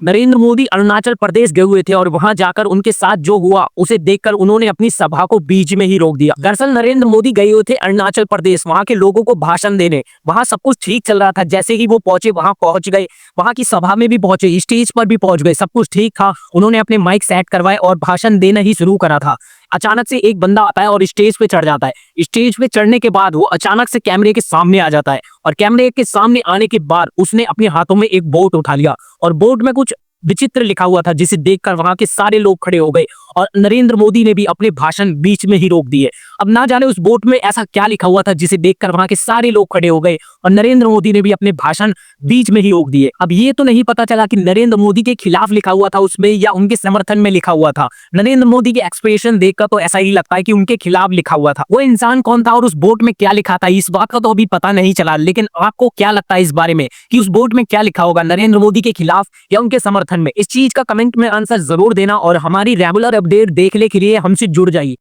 नरेंद्र मोदी अरुणाचल प्रदेश गए हुए थे और वहां जाकर उनके साथ जो हुआ उसे देखकर उन्होंने अपनी सभा को बीच में ही रोक दिया। दरअसल नरेंद्र मोदी गए हुए थे अरुणाचल प्रदेश, वहां के लोगों को भाषण देने। वहां सब कुछ ठीक चल रहा था, जैसे ही वो पहुंचे वहां पहुंच गए, वहां की सभा में भी पहुंचे, स्टेज पर भी पहुंच गए, सब कुछ ठीक था। उन्होंने अपने माइक सेट करवाए और भाषण देना ही शुरू करा था। अचानक से एक बंदा आता है और स्टेज पे चढ़ जाता है। स्टेज पे चढ़ने के बाद वो अचानक से कैमरे के सामने आ जाता है और कैमरे के सामने आने के बाद उसने अपने हाथों में एक बोर्ड उठा लिया और बोर्ड में कुछ विचित्र लिखा हुआ था, जिसे देखकर वहां के सारे लोग खड़े हो गए और नरेंद्र मोदी ने भी अपने भाषण बीच में ही रोक दिए। अब ना जाने उस बोर्ड में ऐसा क्या लिखा हुआ था जिसे देखकर वहां के सारे लोग खड़े हो गए और नरेंद्र मोदी ने भी अपने भाषण बीच में ही रोक दिए। अब ये तो नहीं पता चला कि नरेंद्र मोदी के खिलाफ लिखा हुआ था उसमें या उनके समर्थन में लिखा हुआ था। नरेंद्र मोदी के एक्सप्रेशन देखकर तो ऐसा ही लगता है कि उनके खिलाफ लिखा हुआ था। वो इंसान कौन था और उस बोर्ड में क्या लिखा था, इस बात का तो अभी पता नहीं चला। लेकिन आपको क्या लगता है इस बारे में कि उस बोर्ड में क्या लिखा होगा, नरेंद्र मोदी के खिलाफ या उनके समर्थन में? इस चीज का कमेंट में आंसर जरूर देना और हमारी रेगुलर अपडेट देखने के लिए हमसे जुड़ जाइए।